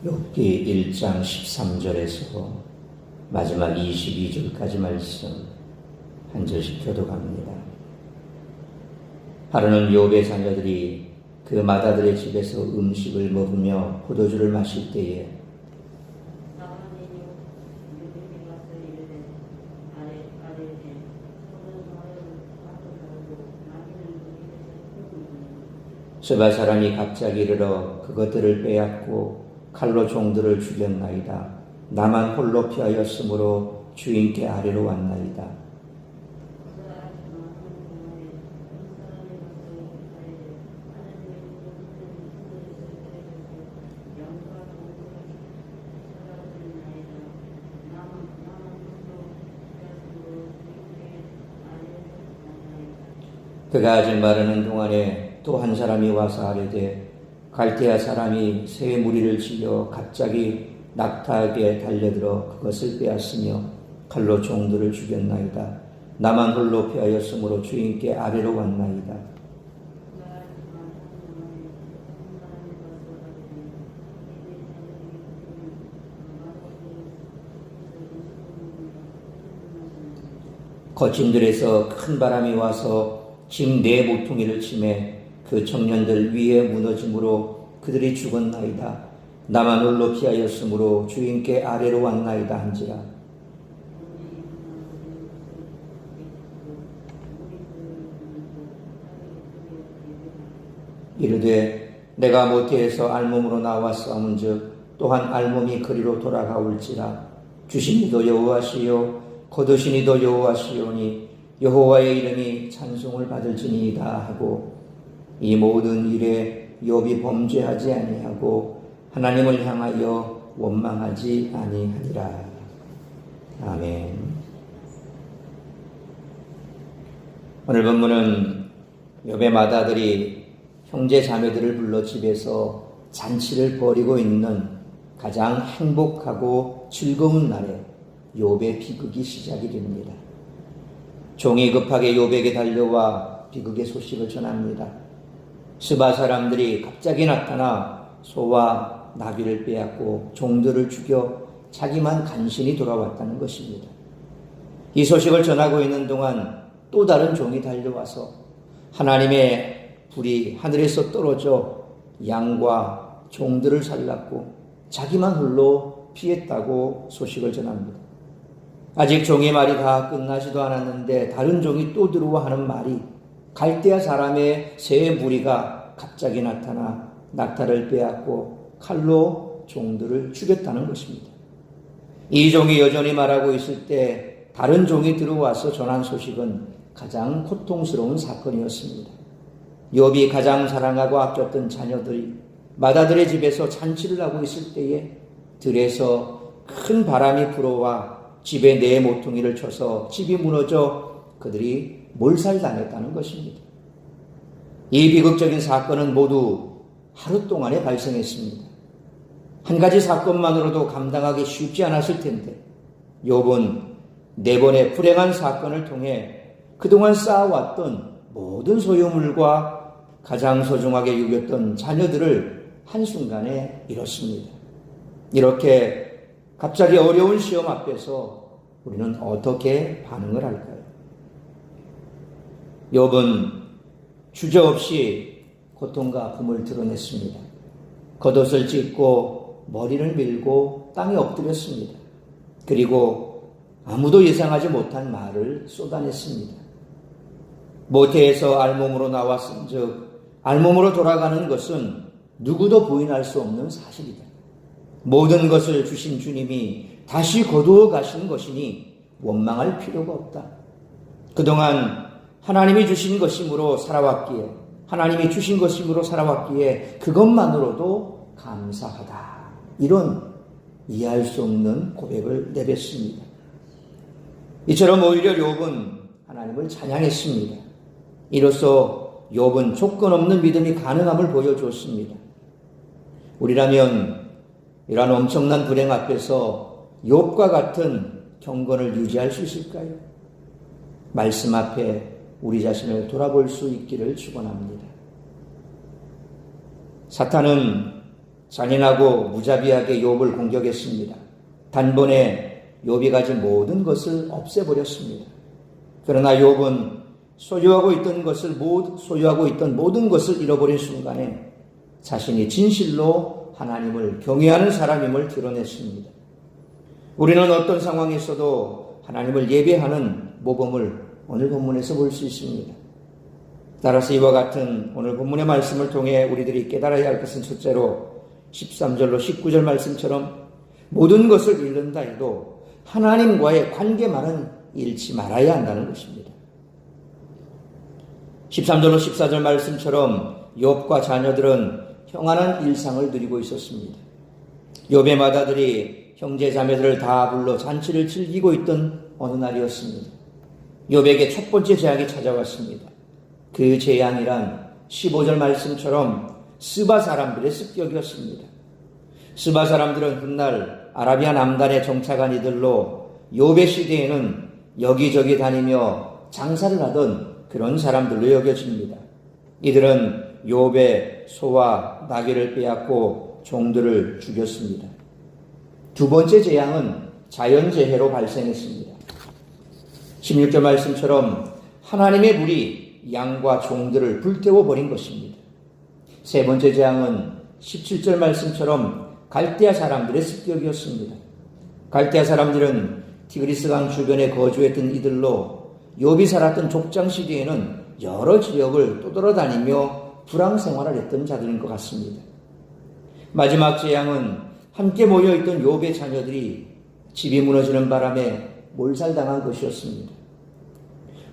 욥기 1장 13절에서 마지막 22절까지 말씀 한 절씩 교독합니다. 하루는 욥의 자녀들이 그 맏아들의 집에서 음식을 먹으며 포도주를 마실 때에 스바 사람이 갑자기 이르러 그것들을 빼앗고 칼로 종들을 죽였나이다. 나만 홀로 피하였으므로 주인께 아래로 왔나이다. 그가 아직 말하는 동안에 또 한 사람이 와서 아뢰되 갈대아 사람이 새 무리를 지어 갑자기 낙타에게 달려들어 그것을 빼앗으며 칼로 종들을 죽였나이다. 나만 홀로 피하였으므로 주인께 아래로 왔나이다. 거친들에서 큰 바람이 와서 집 네 모퉁이를 치매 그 청년들 위에 무너짐으로 그들이 죽었나이다. 나만 홀로 피하였으므로 주인께 아래로 왔나이다 한지라. 이르되 내가 모태에서 알몸으로 나왔사온즉 또한 알몸이 그리로 돌아가올지라. 주시니도 여호와시요 거두시니도 여호와시오니 여호와의 이름이 찬송을 받을지니이다 하고 이 모든 일에 욥이 범죄하지 아니하고 하나님을 향하여 원망하지 아니하니라. 아멘. 오늘 본문은 욥의 맏아들이 형제 자매들을 불러 집에서 잔치를 벌이고 있는 가장 행복하고 즐거운 날에 욥의 비극이 시작이 됩니다. 종이 급하게 욥에게 달려와 비극의 소식을 전합니다. 스바 사람들이 갑자기 나타나 소와 나귀를 빼앗고 종들을 죽여 자기만 간신히 돌아왔다는 것입니다. 이 소식을 전하고 있는 동안 또 다른 종이 달려와서 하나님의 불이 하늘에서 떨어져 양과 종들을 살랐고 자기만 홀로 피했다고 소식을 전합니다. 아직 종의 말이 다 끝나지도 않았는데 다른 종이 또 들어와 하는 말이 갈대아 사람의 새 무리가 갑자기 나타나 낙타를 빼앗고 칼로 종들을 죽였다는 것입니다. 이 종이 여전히 말하고 있을 때 다른 종이 들어와서 전한 소식은 가장 고통스러운 사건이었습니다. 욥이 가장 사랑하고 아꼈던 자녀들이 맏아들의 집에서 잔치를 하고 있을 때에 들에서 큰 바람이 불어와 집에 네 모퉁이를 쳐서 집이 무너져 그들이 몰살당했다는 것입니다. 이 비극적인 사건은 모두 하루 동안에 발생했습니다. 한 가지 사건만으로도 감당하기 쉽지 않았을 텐데 욥은 네 번의 불행한 사건을 통해 그동안 쌓아왔던 모든 소유물과 가장 소중하게 여겼던 자녀들을 한순간에 잃었습니다. 이렇게 갑자기 어려운 시험 앞에서 우리는 어떻게 반응을 할까요? 욥은 주저없이 고통과 아픔을 드러냈습니다. 겉옷을 찢고 머리를 밀고 땅에 엎드렸습니다. 그리고 아무도 예상하지 못한 말을 쏟아냈습니다. 모태에서 알몸으로 나왔은즉 알몸으로 돌아가는 것은 누구도 부인할 수 없는 사실이다. 모든 것을 주신 주님이 다시 거두어 가시는 것이니 원망할 필요가 없다. 그동안 하나님이 주신 것이므로 살아왔기에 하나님이 주신 것이므로 살아왔기에 그것만으로도 감사하다. 이런 이해할 수 없는 고백을 내뱉습니다. 이처럼 오히려 욥은 하나님을 찬양했습니다. 이로써 욥은 조건 없는 믿음이 가능함을 보여주었습니다. 우리라면 이러한 엄청난 불행 앞에서 욥과 같은 경건을 유지할 수 있을까요? 말씀 앞에 우리 자신을 돌아볼 수 있기를 축원합니다. 사탄은 잔인하고 무자비하게 욥을 공격했습니다. 단번에 욥이 가진 모든 것을 없애버렸습니다. 그러나 욥은 소유하고 있던 모든 것을 잃어버린 순간에 자신이 진실로 하나님을 경외하는 사람임을 드러냈습니다. 우리는 어떤 상황에서도 하나님을 예배하는 모범을 오늘 본문에서 볼 수 있습니다. 따라서 이와 같은 오늘 본문의 말씀을 통해 우리들이 깨달아야 할 것은 첫째로 13절로 19절 말씀처럼 모든 것을 잃는다 해도 하나님과의 관계만은 잃지 말아야 한다는 것입니다. 13절로 14절 말씀처럼 욥과 자녀들은 평안한 일상을 누리고 있었습니다. 욥의 맏아들이 형제 자매들을 다 불러 잔치를 즐기고 있던 어느 날이었습니다. 욥에게 첫 번째 재앙이 찾아왔습니다. 그 재앙이란 15절 말씀처럼 스바 사람들의 습격이었습니다. 스바 사람들은 훗날 아라비아 남단에 정착한 이들로 욥의 시대에는 여기저기 다니며 장사를 하던 그런 사람들로 여겨집니다. 이들은 욥의 소와 나귀를 빼앗고 종들을 죽였습니다. 두 번째 재앙은 자연재해로 발생했습니다. 16절 말씀처럼 하나님의 불이 양과 종들을 불태워버린 것입니다. 세 번째 재앙은 17절 말씀처럼 갈대아 사람들의 습격이었습니다. 갈대아 사람들은 티그리스강 주변에 거주했던 이들로 욥이 살았던 족장 시대에는 여러 지역을 떠돌아다니며 불황 생활을 했던 자들인 것 같습니다. 마지막 재앙은 함께 모여있던 욥의 자녀들이 집이 무너지는 바람에 몰살당한 것이었습니다.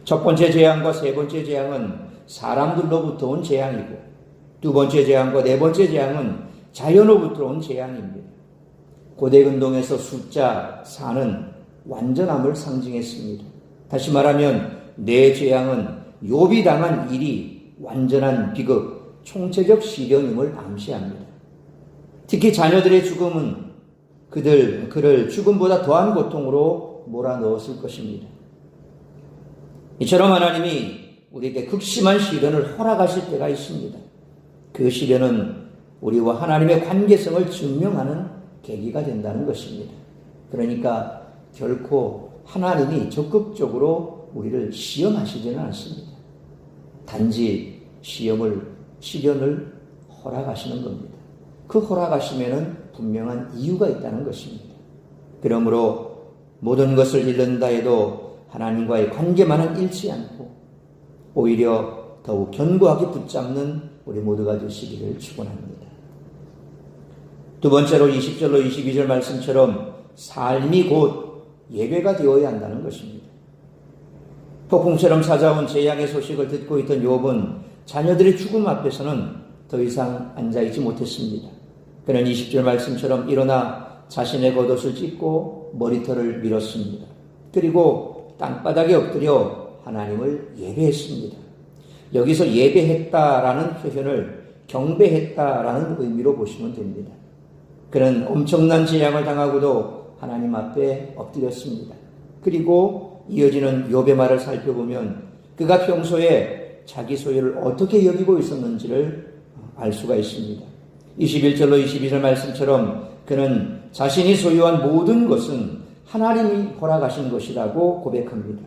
첫 번째 재앙과 세 번째 재앙은 사람들로부터 온 재앙이고 두 번째 재앙과 네 번째 재앙은 자연으로부터 온 재앙입니다. 고대 근동에서 숫자 4는 완전함을 상징했습니다. 다시 말하면 네 재앙은 욥이 당한 일이 완전한 비극, 총체적 시련임을 암시합니다. 특히 자녀들의 죽음은 그를 죽음보다 더한 고통으로 몰아넣었을 것입니다. 이처럼 하나님이 우리에게 극심한 시련을 허락하실 때가 있습니다. 그 시련은 우리와 하나님의 관계성을 증명하는 계기가 된다는 것입니다. 그러니까 결코 하나님이 적극적으로 우리를 시험하시지는 않습니다. 단지 시련을 허락하시는 겁니다. 그 허락하심에는 분명한 이유가 있다는 것입니다. 그러므로 모든 것을 잃는다 해도 하나님과의 관계만은 잃지 않고 오히려 더욱 견고하게 붙잡는 우리 모두가 되시기를 축원합니다. 두 번째로 20절로 22절 말씀처럼 삶이 곧 예배가 되어야 한다는 것입니다. 폭풍처럼 찾아온 재앙의 소식을 듣고 있던 욥은 자녀들의 죽음 앞에서는 더 이상 앉아있지 못했습니다. 그는 20절 말씀처럼 일어나 자신의 겉옷을 찢고 머리털을 밀었습니다. 그리고 땅바닥에 엎드려 하나님을 예배했습니다. 여기서 예배했다라는 표현을 경배했다라는 의미로 보시면 됩니다. 그는 엄청난 재앙을 당하고도 하나님 앞에 엎드렸습니다. 그리고 이어지는 욥의 말을 살펴보면 그가 평소에 자기 소유를 어떻게 여기고 있었는지를 알 수가 있습니다. 21절로 22절 말씀처럼 그는 자신이 소유한 모든 것은 하나님이 허락하신 것이라고 고백합니다.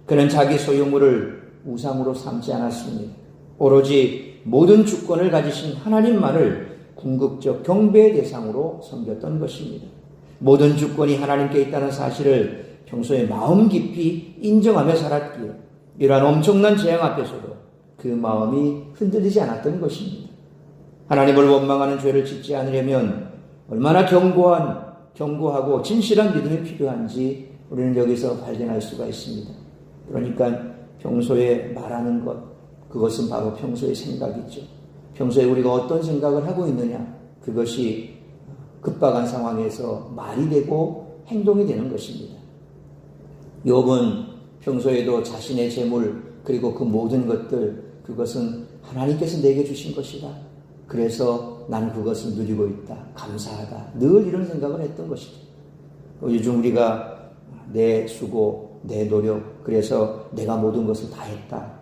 그는 자기 소유물을 우상으로 삼지 않았습니다. 오로지 모든 주권을 가지신 하나님만을 궁극적 경배의 대상으로 섬겼던 것입니다. 모든 주권이 하나님께 있다는 사실을 평소에 마음 깊이 인정하며 살았기에 이러한 엄청난 재앙 앞에서도 그 마음이 흔들리지 않았던 것입니다. 하나님을 원망하는 죄를 짓지 않으려면 얼마나 견고하고 진실한 믿음이 필요한지 우리는 여기서 발견할 수가 있습니다. 그러니까 평소에 말하는 것, 그것은 바로 평소의 생각이죠. 평소에 우리가 어떤 생각을 하고 있느냐, 그것이 급박한 상황에서 말이 되고 행동이 되는 것입니다. 욥은 평소에도 자신의 재물 그리고 그 모든 것들, 그것은 하나님께서 내게 주신 것이다. 그래서 난 그것을 누리고 있다. 감사하다. 늘 이런 생각을 했던 것이죠. 요즘 우리가 내 수고, 내 노력, 그래서 내가 모든 것을 다 했다.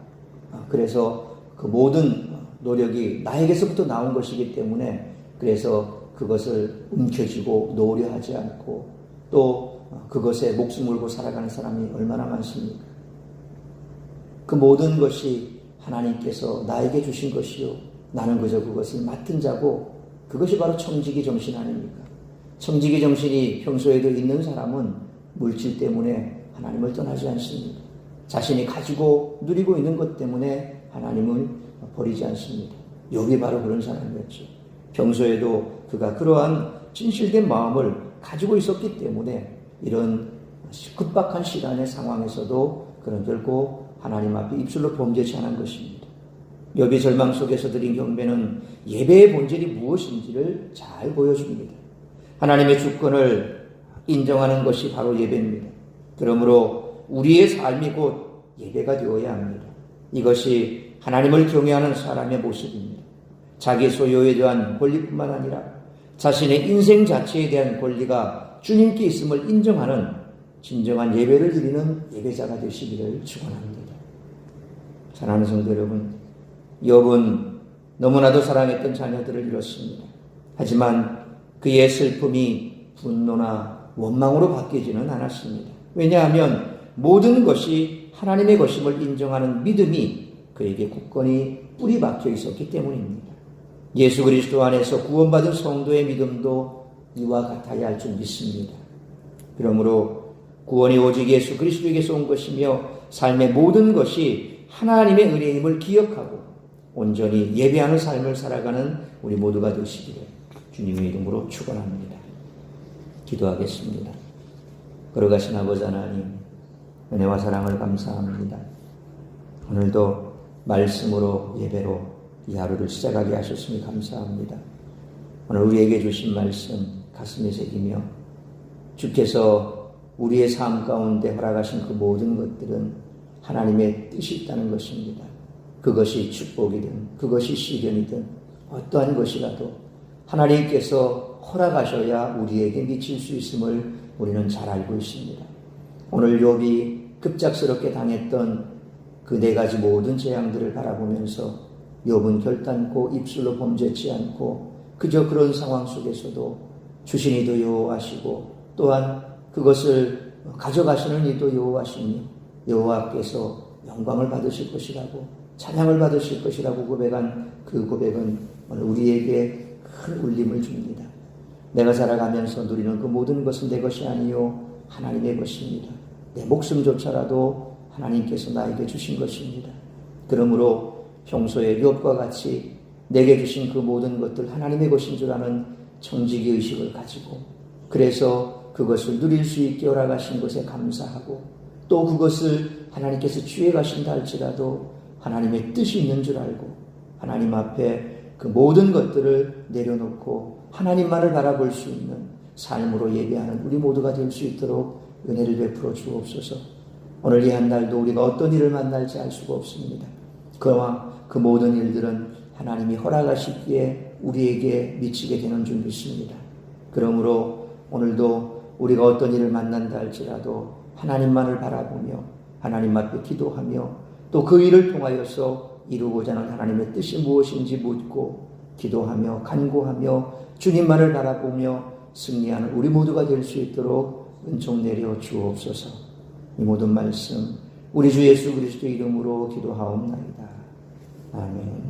그래서 그 모든 노력이 나에게서부터 나온 것이기 때문에 그래서 그것을 움켜쥐고 놓으려 하지 않고 또 그것에 목숨 걸고 살아가는 사람이 얼마나 많습니까? 그 모든 것이 하나님께서 나에게 주신 것이요, 나는 그저 그것을 맡은 자고, 그것이 바로 청지기 정신 아닙니까? 청지기 정신이 평소에도 있는 사람은 물질 때문에 하나님을 떠나지 않습니다. 자신이 가지고 누리고 있는 것 때문에 하나님을 버리지 않습니다. 욥이 바로 그런 사람이었죠. 평소에도 그가 그러한 진실된 마음을 가지고 있었기 때문에 이런 급박한 시간의 상황에서도 그런 결코 하나님 앞에 입술로 범죄치 않은 것입니다. 욥이 절망 속에서 드린 경배는 예배의 본질이 무엇인지를 잘 보여줍니다. 하나님의 주권을 인정하는 것이 바로 예배입니다. 그러므로 우리의 삶이 곧 예배가 되어야 합니다. 이것이 하나님을 경외하는 사람의 모습입니다. 자기 소유에 대한 권리뿐만 아니라 자신의 인생 자체에 대한 권리가 주님께 있음을 인정하는 진정한 예배를 드리는 예배자가 되시기를 축원합니다. 사랑하는 성도 여러분, 욥은 너무나도 사랑했던 자녀들을 잃었습니다. 하지만 그의 슬픔이 분노나 원망으로 바뀌지는 않았습니다. 왜냐하면 모든 것이 하나님의 것임을 인정하는 믿음이 그에게 굳건히 뿌리 박혀 있었기 때문입니다. 예수 그리스도 안에서 구원받은 성도의 믿음도 이와 같아야 할 줄 믿습니다. 그러므로 구원이 오직 예수 그리스도에게서 온 것이며 삶의 모든 것이 하나님의 은혜임을 기억하고 온전히 예배하는 삶을 살아가는 우리 모두가 되시기를 주님의 이름으로 축원합니다. 기도하겠습니다. 걸어가신 아버지 하나님, 은혜와 사랑을 감사합니다. 오늘도 말씀으로 예배로 이 하루를 시작하게 하셨으니 감사합니다. 오늘 우리에게 주신 말씀 가슴에 새기며 주께서 우리의 삶 가운데 허락하신 그 모든 것들은 하나님의 뜻이 있다는 것입니다. 그것이 축복이든 그것이 시련이든 어떠한 것이라도 하나님께서 허락하셔야 우리에게 미칠 수 있음을 우리는 잘 알고 있습니다. 오늘 욥이 급작스럽게 당했던 그 네 가지 모든 재앙들을 바라보면서 욥은 결단코 입술로 범죄치 않고 그저 그런 상황 속에서도 주신 이도 여호와시고 또한 그것을 가져가시는 이도 여호와시니 여호와께서 영광을 받으실 것이라고 찬양을 받으실 것이라고 고백한 그 고백은 오늘 우리에게 큰 울림을 줍니다. 내가 살아가면서 누리는 그 모든 것은 내 것이 아니요 하나님의 것입니다. 내 목숨조차라도 하나님께서 나에게 주신 것입니다. 그러므로 평소에 욥과 같이 내게 주신 그 모든 것들 하나님의 것인 줄 아는 청지기 의식을 가지고 그래서 그것을 누릴 수 있게 허락하신 것에 감사하고 또 그것을 하나님께서 취해 가신다 할지라도 하나님의 뜻이 있는 줄 알고 하나님 앞에 그 모든 것들을 내려놓고 하나님만을 바라볼 수 있는 삶으로 예배하는 우리 모두가 될 수 있도록 은혜를 베풀어 주옵소서. 오늘 이 한 날도 우리가 어떤 일을 만날지 알 수가 없습니다. 그와 그 모든 일들은 하나님이 허락하시기에 우리에게 미치게 되는 줄 믿습니다. 그러므로 오늘도 우리가 어떤 일을 만난다 할지라도 하나님만을 바라보며 하나님 앞에 기도하며 또 그 일을 통하여서 이루고자 하는 하나님의 뜻이 무엇인지 묻고 기도하며 간구하며 주님만을 바라보며 승리하는 우리 모두가 될 수 있도록 은총 내려 주옵소서. 이 모든 말씀 우리 주 예수 그리스도 이름으로 기도하옵나이다. 아멘.